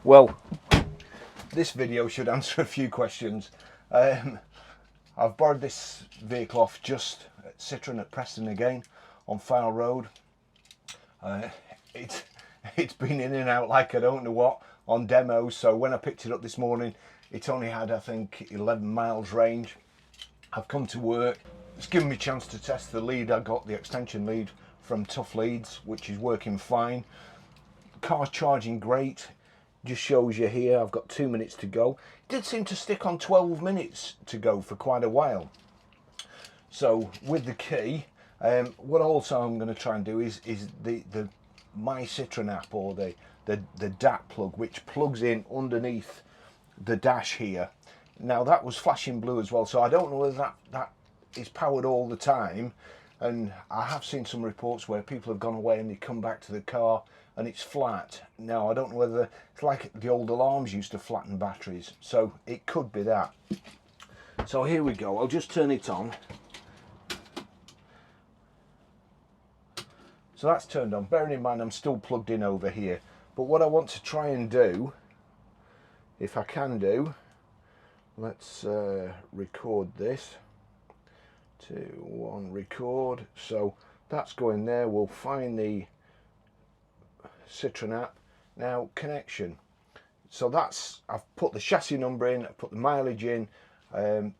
Well, this video should answer a few questions. I've borrowed this vehicle off just at Citroen at Preston again on File Road. It's been in and out like I don't know what on demos, so when I picked it up this morning it only had, I think, 11 miles range. I've come to work. It's given me a chance to test the lead. I got the extension lead from Tough Leads, which is working fine. Car's charging great. Just shows you here I've got 2 minutes to go. It did seem to stick on 12 minutes to go for quite a while. So with the key, what also I'm going to try and do is the My Citroen app, or the DAT plug, which plugs in underneath the dash here. Now that was flashing blue as well, so I don't know whether that is powered all the time. And I have seen some reports where people have gone away and they come back to the car and it's flat. Now I don't know whether it's like the old alarms used to flatten batteries, so it could be that. So here we go. I'll just turn it on. So that's turned on. Bearing in mind I'm still plugged in over here, but what I want to try and do, if I can do, let's record this. 2, 1, record. So that's going there. We'll find the Citroen app. Now connection. So that's, I've put the chassis number in, I've put the mileage in. There'll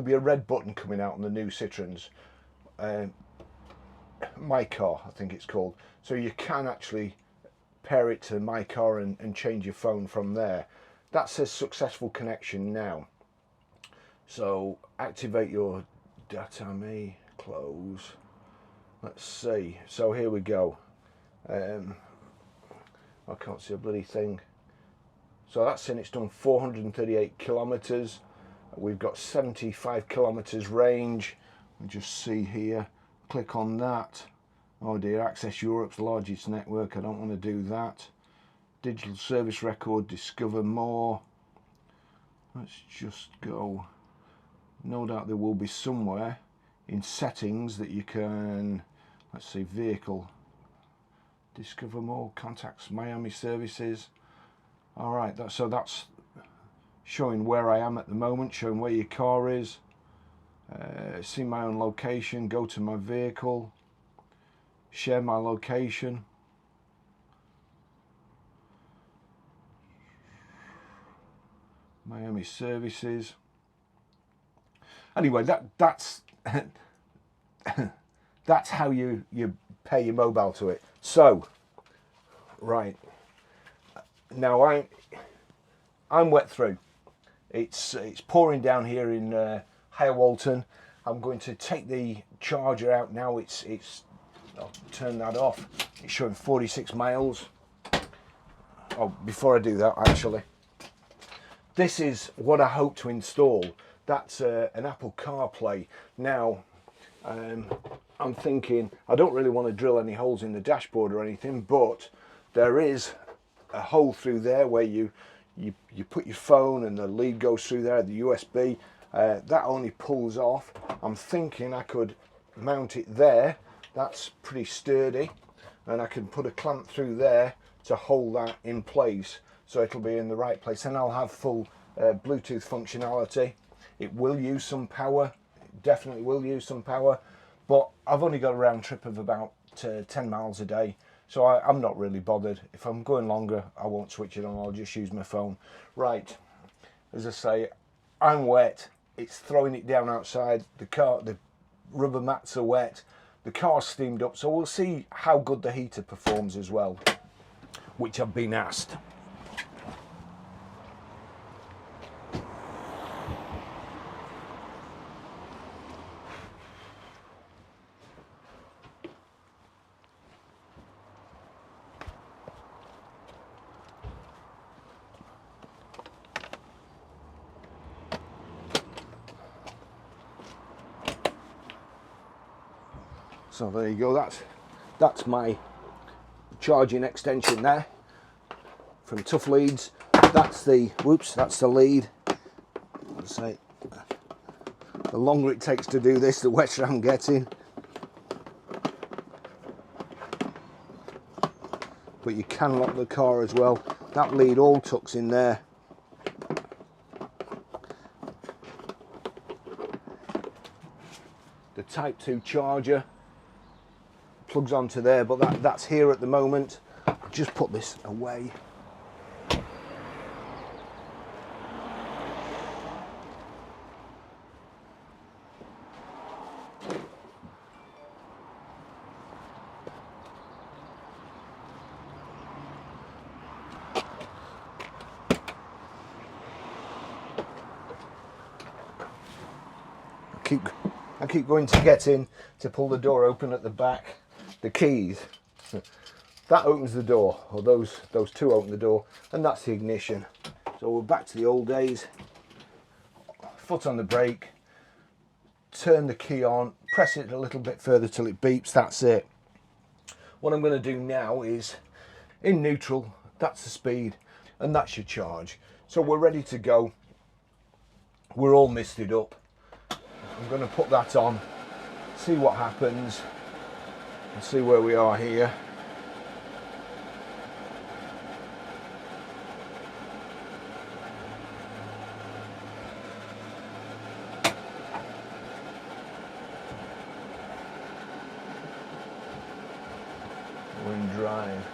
be a red button coming out on the new Citroens. My Car, I think it's called. So you can actually pair it to My Car and change your phone from there. That says successful connection now. So activate your data, Ami, close. Let's see. So here we go. I can't see a bloody thing. So that's in, it's done 438 kilometers. We've got 75 kilometers range. I'll just see here. Click on that. Oh dear, access Europe's largest network. I don't want to do that. Digital service record, discover more. Let's just go. No doubt there will be somewhere in settings that you can, let's see, vehicle, discover more, contacts Miami services. All right, so that's showing where I am at the moment, showing where your car is. See my own location, go to my vehicle, share my location. Miami services. Anyway, that's that's how you pay your mobile to it. So, right now I'm wet through. It's pouring down here in Higher Walton. I'm going to take the charger out now. I'll turn that off. It's showing 46 miles. Oh, before I do that, actually, this is what I hope to install. That's an Apple CarPlay. Now, I'm thinking I don't really want to drill any holes in the dashboard or anything, but there is a hole through there where you put your phone and the lead goes through there, the USB. That only pulls off. I'm thinking I could mount it there. That's pretty sturdy, and I can put a clamp through there to hold that in place, so it'll be in the right place, and I'll have full Bluetooth functionality. It will use some power, it definitely will use some power, but I've only got a round trip of about 10 miles a day, so I'm not really bothered. If I'm going longer, I won't switch it on, I'll just use my phone. Right, as I say, I'm wet, it's throwing it down outside, the rubber mats are wet, the car's steamed up, so we'll see how good the heater performs as well, which I've been asked. So there you go, that's my charging extension there from Tough Leads. That's the lead. Let's say, the longer it takes to do this, the wetter I'm getting. but you can lock the car as well. That lead all tucks in there. The Type 2 charger plugs onto there, but that's here at the moment. Just put this away. I keep going to get in to pull the door open at the back. The keys, that opens the door, or those two open the door, and that's the ignition. So we're back to the old days. Foot on the brake, turn the key on, press it a little bit further till it beeps, that's it. What I'm going to do now is, in neutral, that's the speed, and that's your charge. So we're ready to go. We're all misted up. I'm going to put that on, see what happens, and see where we are here. We're in drive.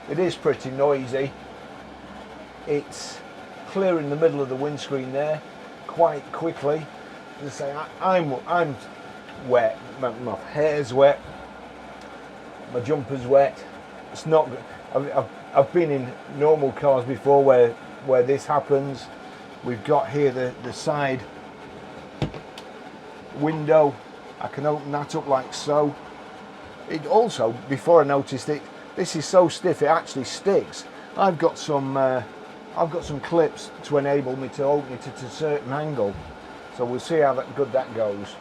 It is pretty noisy. It's clear in the middle of the windscreen there quite quickly. As I say, I'm wet, my hair's wet, my jumper's wet. It's not good. I've been in normal cars before where this happens. We've got here the side window. I can open that up like so. It also, before I noticed it, this is so stiff it actually sticks. I've got some clips to enable me to open it at a certain angle, so we'll see how good that goes.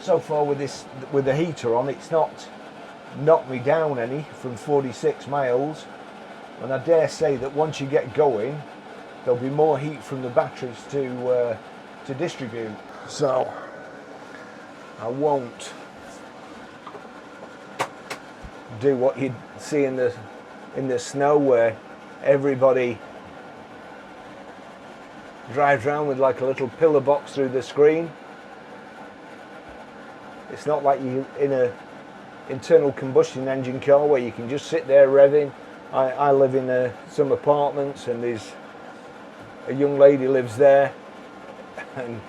So far with the heater on, it's not knocked me down any from 46 miles, and I dare say that once you get going, there'll be more heat from the batteries to distribute. So I won't do what you'd see in the snow, where everybody drives around with like a little pillar box through the screen. It's not like you in a internal combustion engine car where you can just sit there revving. I live in some apartments, and there's a young lady lives there, and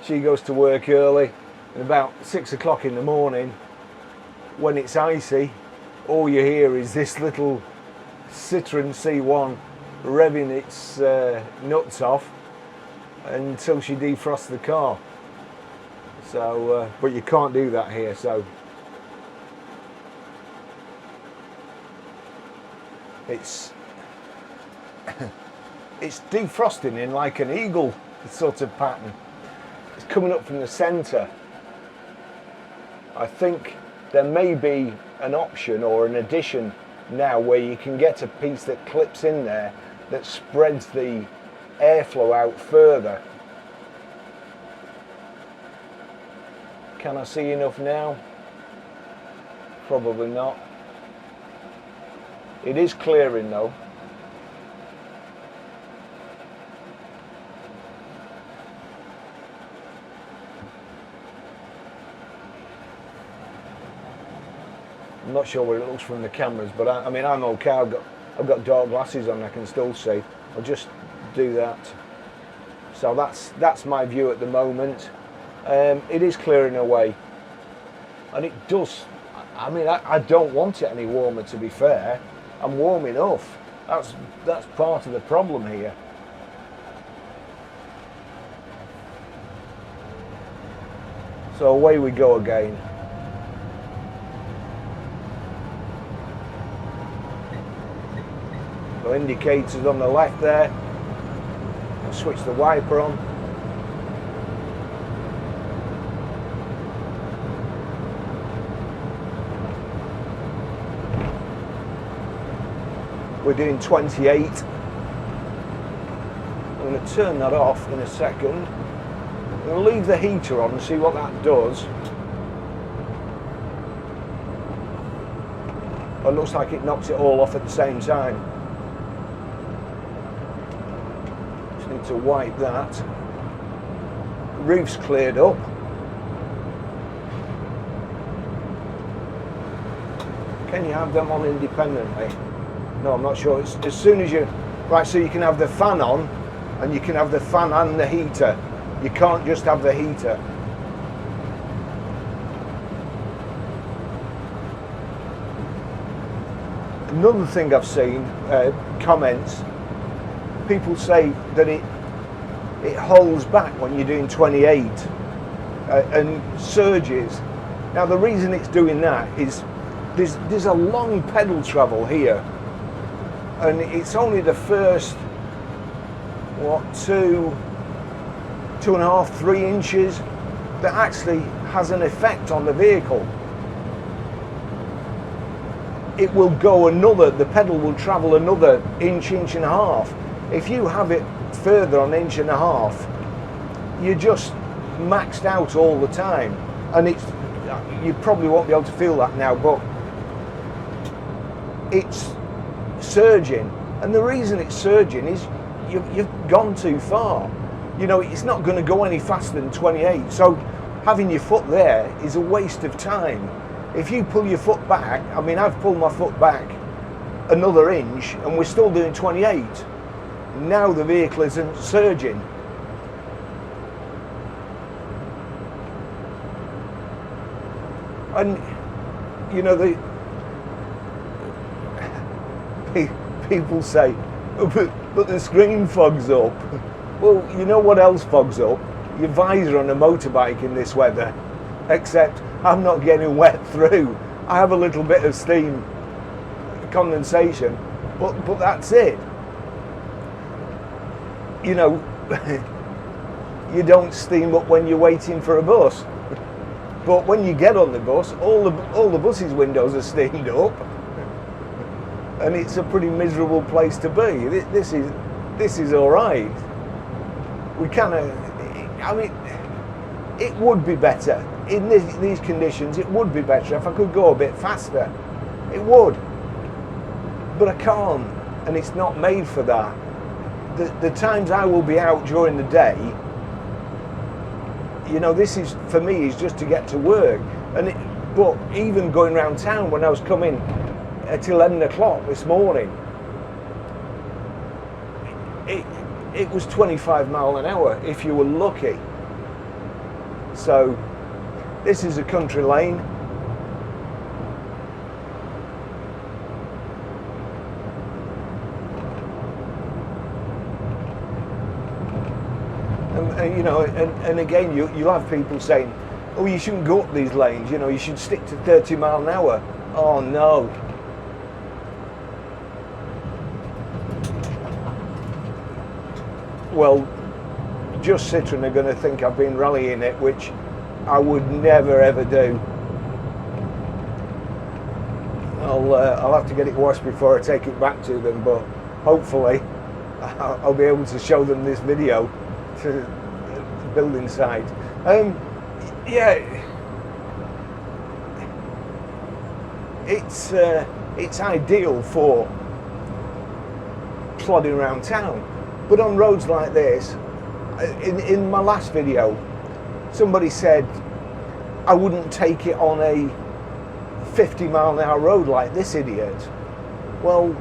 she goes to work early, and about 6 o'clock in the morning, when it's icy, all you hear is this little Citroen C1 revving its nuts off until she defrosts the car. So, but you can't do that here. So it's defrosting in like an eagle sort of pattern. It's coming up from the centre. I think there may be an option or an addition now where you can get a piece that clips in there that spreads the airflow out further. Can I see enough now? Probably not. It is clearing though. I'm not sure what it looks from the cameras, but I mean, I'm okay. I've got dark glasses on, I can still see. I'll just do that. So that's my view at the moment. It is clearing away, and it does. I mean, I don't want it any warmer, to be fair. I'm warm enough. That's part of the problem here. So away we go again. So indicators on the left there. I'll switch the wiper on. We're doing 28. I'm going to turn that off in a second. I'm going to leave the heater on and see what that does. It looks like it knocks it all off at the same time. Just need to wipe that. The roof's cleared up. Can you have them on independently? No, I'm not sure. It's as soon as you... Right, so you can have the fan on, and you can have the fan and the heater. You can't just have the heater. Another thing I've seen, comments, people say that it holds back when you're doing 28 and surges. Now the reason it's doing that is there's a long pedal travel here, and it's only the first, what, 2.5, 3 inches that actually has an effect on the vehicle. It will go another, the pedal will travel another inch, inch and a half. If you have it further on 1.5 inches, you're just maxed out all the time. And you probably won't be able to feel that now, but it's surging. And the reason it's surging is you've gone too far. You know, it's not going to go any faster than 28. So having your foot there is a waste of time. If you pull your foot back, I mean, I've pulled my foot back another inch and we're still doing 28. Now the vehicle isn't surging. And, you know, people say, oh, but the screen fogs up. Well, you know what else fogs up? Your visor on a motorbike in this weather. Except I'm not getting wet through. I have a little bit of steam condensation, but that's it. You know, you don't steam up when you're waiting for a bus, but when you get on the bus, all the bus's windows are steamed up, and it's a pretty miserable place to be. This is all right. We kind of, I mean, it would be better. In these conditions, it would be better if I could go a bit faster. It would. But I can't, and it's not made for that. The times I will be out during the day, you know, this is, for me, is just to get to work. But even going around town, when I was coming at 11 o'clock this morning, it was 25 miles an hour if you were lucky. So this is a country lane. And you know, and again, you'll have people saying, oh, you shouldn't go up these lanes, you know, you should stick to 30 miles an hour. Oh no. Well, just Citroen are going to think I've been rallying it, which I would never ever do. I'll have to get it washed before I take it back to them, but hopefully I'll be able to show them this video to the building site. Yeah, it's ideal for plodding around town, but on roads like this, in my last video, somebody said I wouldn't take it on a 50 mile an hour road like this idiot. Well,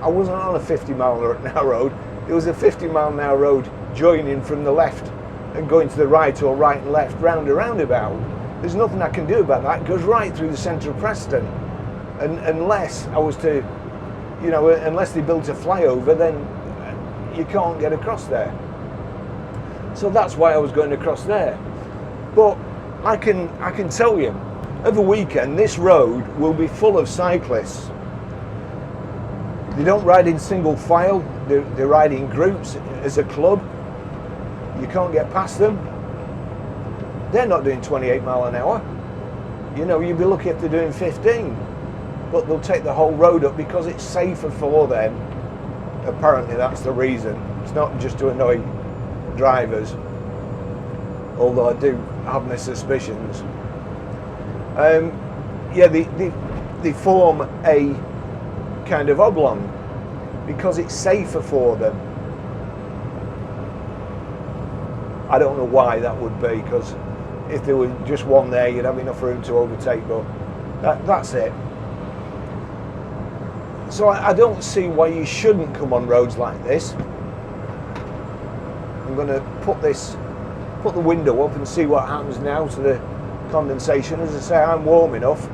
I wasn't on a 50 mile an hour road. It was a 50 mile an hour road joining from the left and going to the right or right and left round a roundabout. There's nothing I can do about that. It goes right through the centre of Preston. And unless I was to, you know, unless they built a flyover, then you can't get across there. So that's why I was going across there. But I can tell you, over the weekend, this road will be full of cyclists. They don't ride in single file, they ride in groups as a club. You can't get past them. They're not doing 28 mile an hour. You know, you'd be lucky if they're doing 15. But they'll take the whole road up because it's safer for them apparently that's the reason. It's not just to annoy drivers, although I do have my suspicions. Yeah, they form a kind of oblong because it's safer for them. I don't know why that would be, because if there was just one there, you'd have enough room to overtake, but that's it. So I don't see why you shouldn't come on roads like this. I'm going to put the window up and see what happens now to the condensation. As I say, I'm warm enough.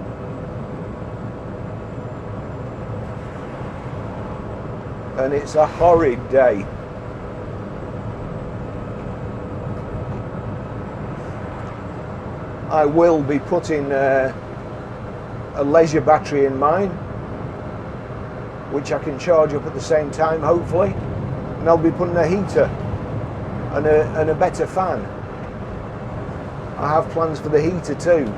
And it's a horrid day. I will be putting a leisure battery in mine, which I can charge up at the same time, hopefully. And I'll be putting a heater and a better fan. I have plans for the heater too.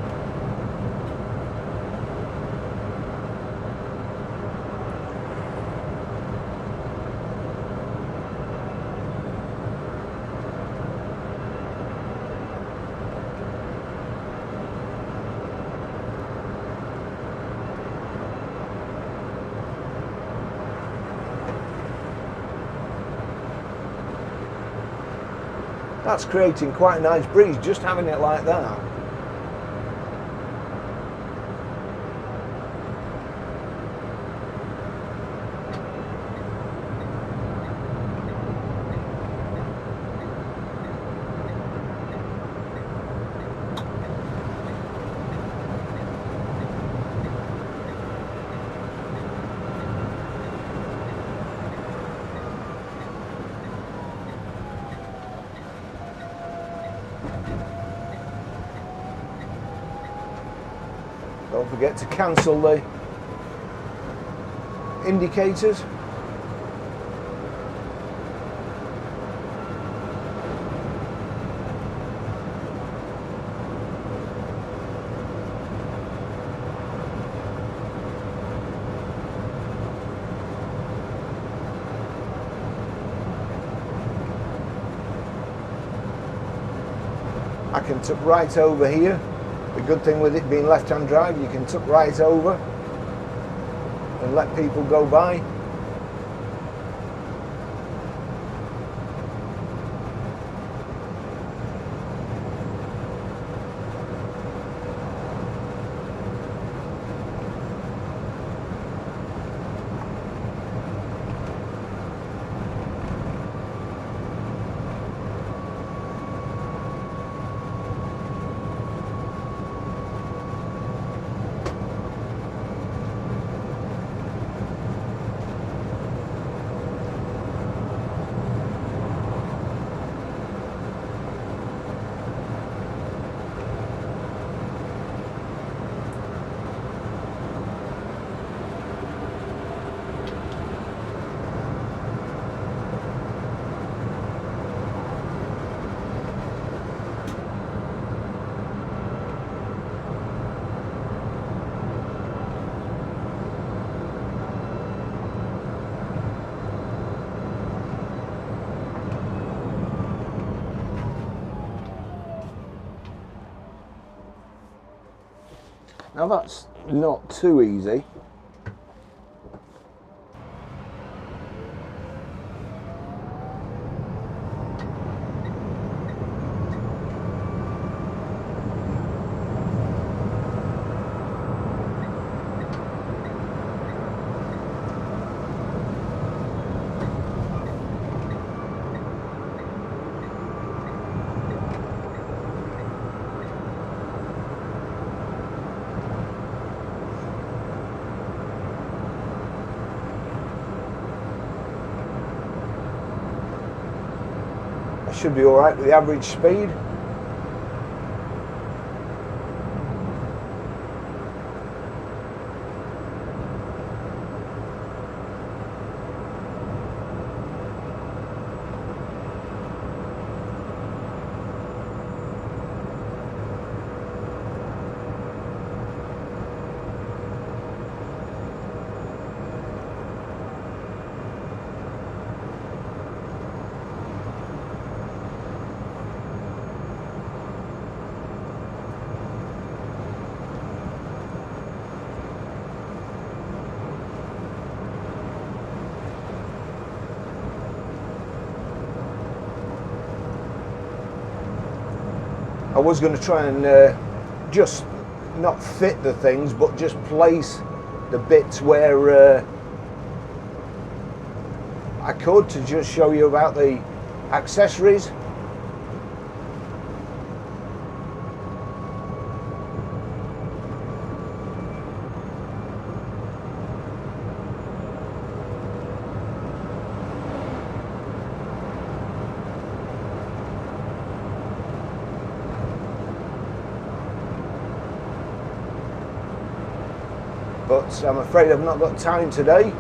That's creating quite a nice breeze, just having it like that. Don't forget to cancel the indicators. I can tuck right over here. The good thing with it being left-hand drive, you can tuck right over and let people go by. Now that's not too easy. Should be all right with the average speed. I was going to try and just not fit the things, but just place the bits where I could, to just show you about the accessories. But I'm afraid I've not got time today.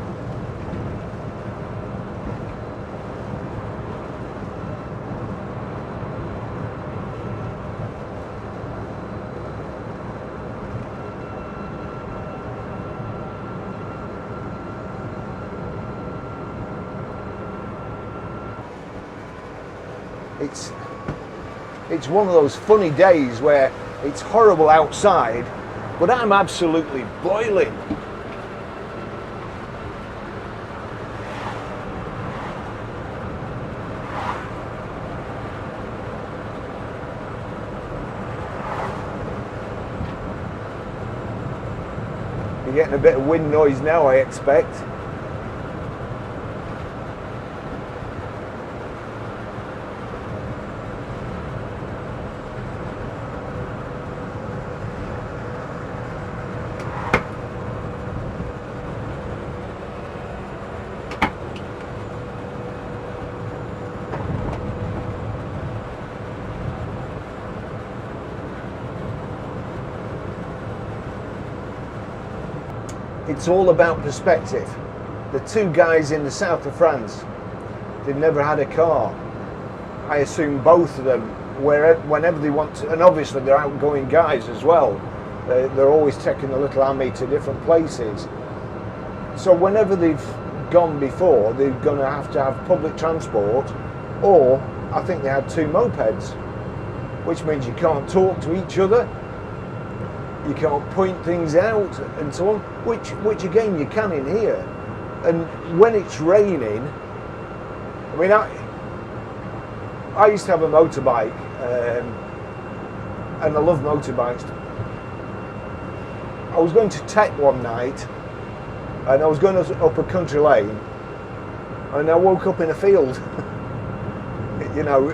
It's one of those funny days where it's horrible outside, but I'm absolutely boiling. You're getting a bit of wind noise now, I expect. It's all about perspective. The two guys in the south of France, they've never had a car. I assume both of them, whenever they want to, and obviously they're outgoing guys as well. They're always taking the little Ami to different places. So whenever they've gone before, they're going to have public transport, or I think they had two mopeds, which means you can't talk to each other. You can't point things out and so on, which again you can in here. And when it's raining, I mean, I used to have a motorbike, and I love motorbikes. I was going to Tech one night, and I was going up a country lane, and I woke up in a field. You know,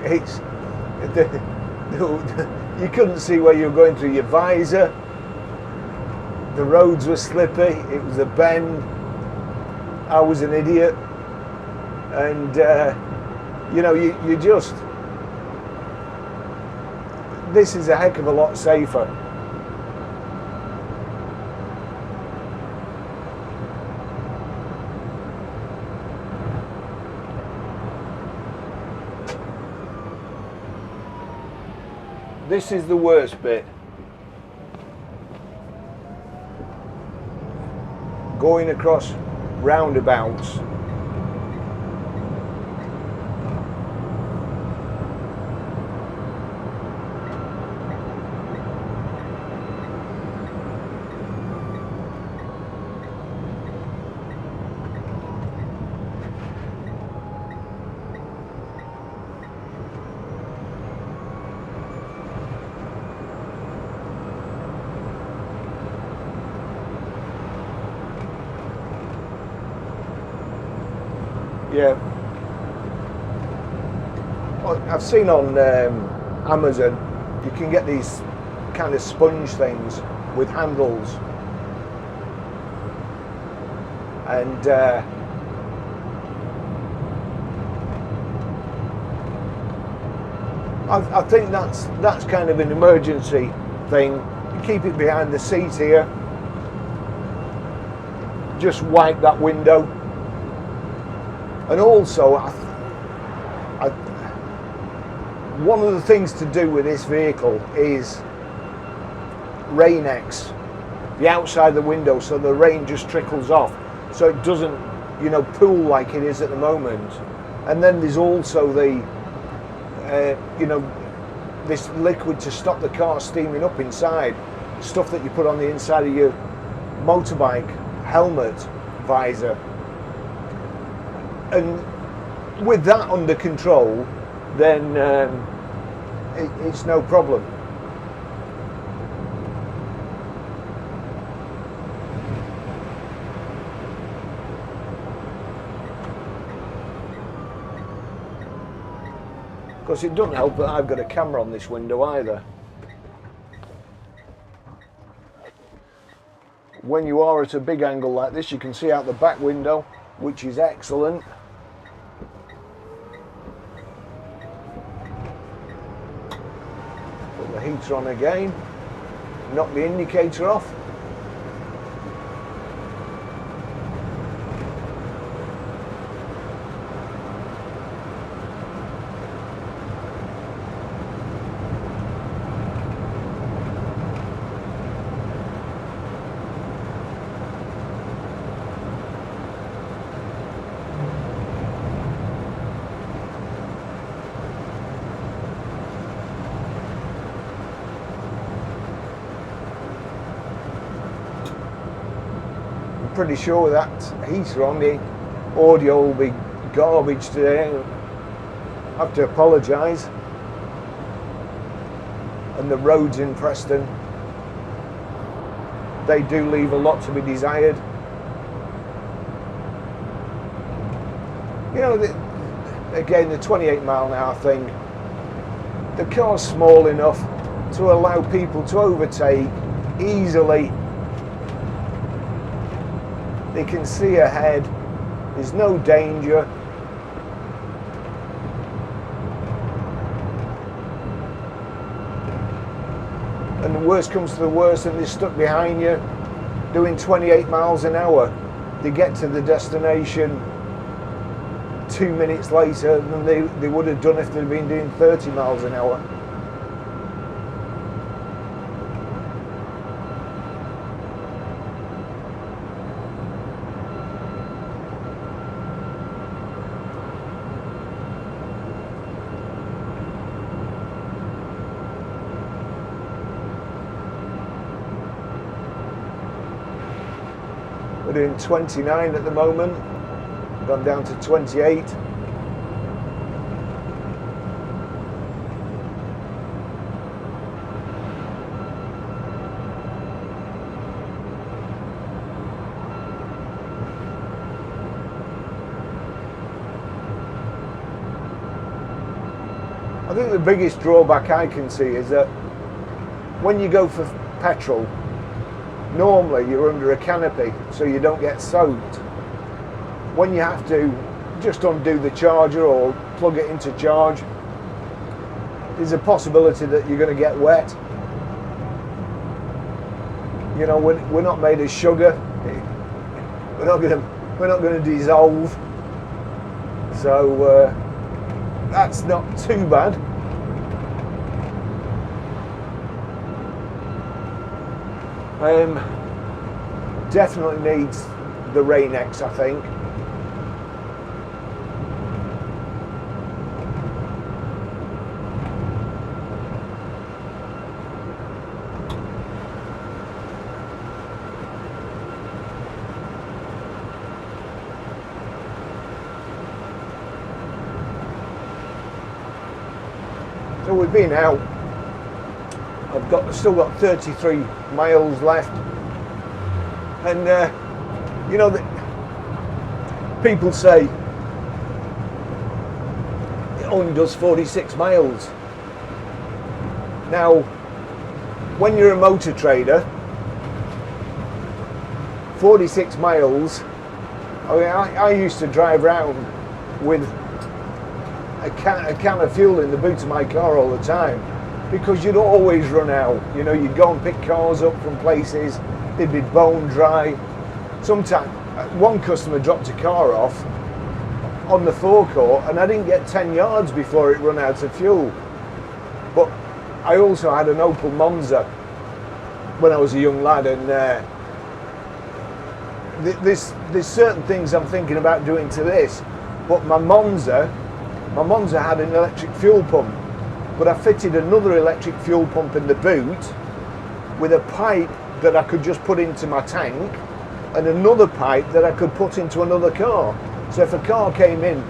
you couldn't see where you were going through your visor. The roads were slippy, it was a bend, I was an idiot, and you know, you just, this is a heck of a lot safer. This is the worst bit. Going across roundabouts. Yeah, well, I've seen on Amazon you can get these kind of sponge things with handles, and I think that's kind of an emergency thing. You keep it behind the seat here, just wipe that window. And also, one of the things to do with this vehicle is Rain X, the outside of the window, so the rain just trickles off, so it doesn't, you know, pool like it is at the moment. And then there's also the, you know, this liquid to stop the car steaming up inside, stuff that you put on the inside of your motorbike helmet visor. And with that under control, then it's no problem. Of course, it doesn't help that I've got a camera on this window either. When you are at a big angle like this, you can see out the back window, which is excellent. Put the heater on again, knock the indicator off. Pretty sure with that heater on, the audio will be garbage today. I have to apologise. And the roads in Preston, they do leave a lot to be desired. You know, again, the 28 mile an hour thing, the car's small enough to allow people to overtake easily. They can see ahead, there's no danger. And the worst comes to the worst and they're stuck behind you doing 28 miles an hour. They get to the destination 2 minutes later than they would have done if they'd been doing 30 miles an hour. We're doing 29 at the moment, gone down to 28. I think the biggest drawback I can see is that when you go for petrol, normally you're under a canopy so you don't get soaked. When you have to just undo the charger or plug it into charge, there's a possibility that you're going to get wet. You know, we're not made of sugar. We're not going to dissolve. So that's not too bad. Definitely needs the Rain X, I think. So we've been out. I've still got 33 miles left, and you know that people say it only does 46 miles. Now, when you're a motor trader, 46 miles. I mean, I used to drive around with a can of fuel in the boot of my car all the time, because you'd always run out. You know, you'd go and pick cars up from places, they'd be bone dry. Sometimes, one customer dropped a car off on the forecourt and I didn't get 10 yards before it ran out of fuel. But I also had an Opel Monza when I was a young lad, and there's certain things I'm thinking about doing to this. But my Monza had an electric fuel pump. But I fitted another electric fuel pump in the boot with a pipe that I could just put into my tank and another pipe that I could put into another car. So if a car came in,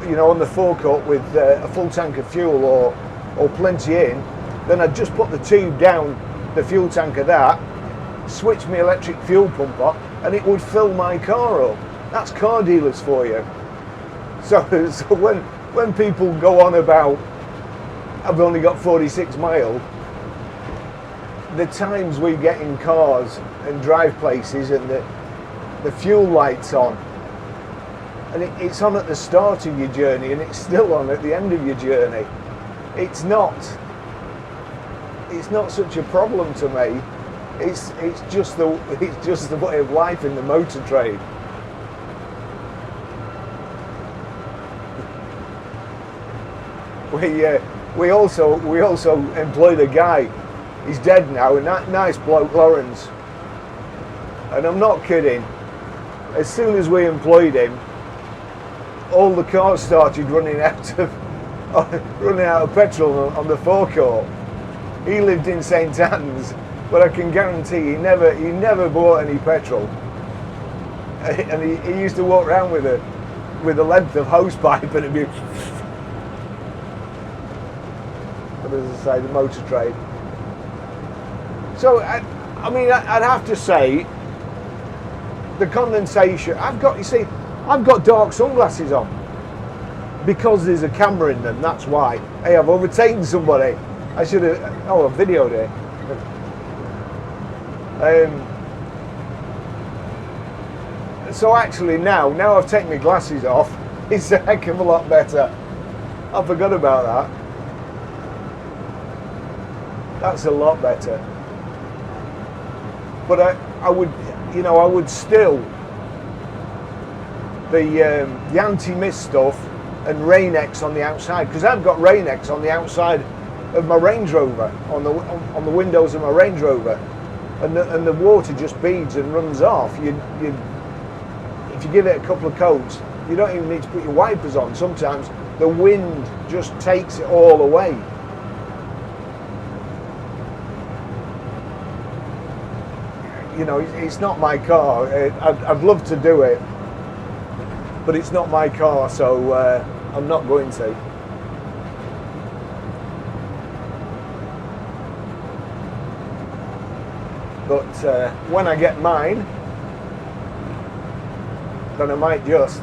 you know, on the forecourt with a full tank of fuel or plenty in, then I'd just put the tube down the fuel tank of that, switch my electric fuel pump up, and it would fill my car up. That's car dealers for you. So when people go on about, I've only got 46 mile, the times we get in cars and drive places and the fuel light's on, and it's on at the start of your journey and it's still on at the end of your journey. It's not such a problem to me. It's just the way of life in the motor trade. We also employed a guy. He's dead now, and that nice bloke Lawrence. And I'm not kidding. As soon as we employed him, all the cars started running out of petrol on the forecourt. He lived in St Anne's, but I can guarantee he never bought any petrol. And he used to walk around with a length of hose pipe, and it'd be. But as I say, the motor trade. So I mean, I'd have to say the condensation. I've got dark sunglasses on because there's a camera in them. That's why. Hey, I've overtaken somebody. I should have. Oh, I videoed it. So actually now I've taken my glasses off, it's a heck of a lot better. I forgot about that. That's a lot better. But I would still, the anti-mist stuff and Rain X on the outside, because I've got Rain X on the outside of my Range Rover, on the windows of my Range Rover, and the water just beads and runs off. If you give it a couple of coats, you don't even need to put your wipers on. Sometimes the wind just takes it all away. You know, it's not my car. I'd love to do it, but it's not my car, so I'm not going to. But when I get mine, then I might just.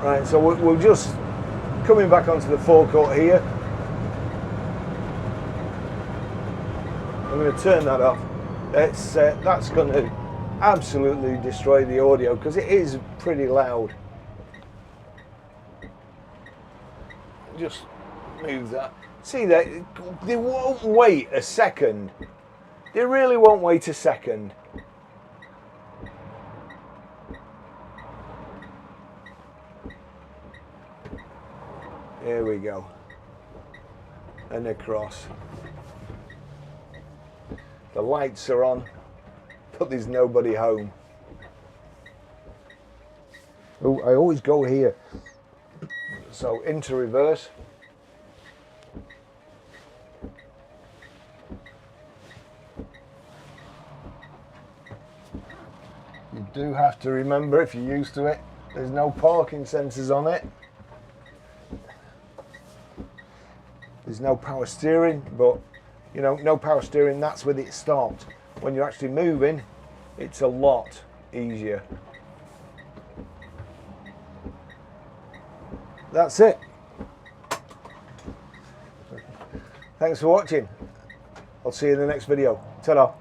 Right, so we'll just, coming back onto the forecourt here, I'm going to turn that off. That's going to absolutely destroy the audio because it is pretty loud. Just move that. See that? They won't wait a second. They really won't wait a second. Here we go. And across. The lights are on, but there's nobody home. Oh, I always go here. So into reverse. You do have to remember, if you're used to it, there's no parking sensors on it. There's no power steering, but you know, no power steering, that's with it stopped. When you're actually moving, it's a lot easier. That's it. Thanks for watching. I'll see you in the next video. Ta-da.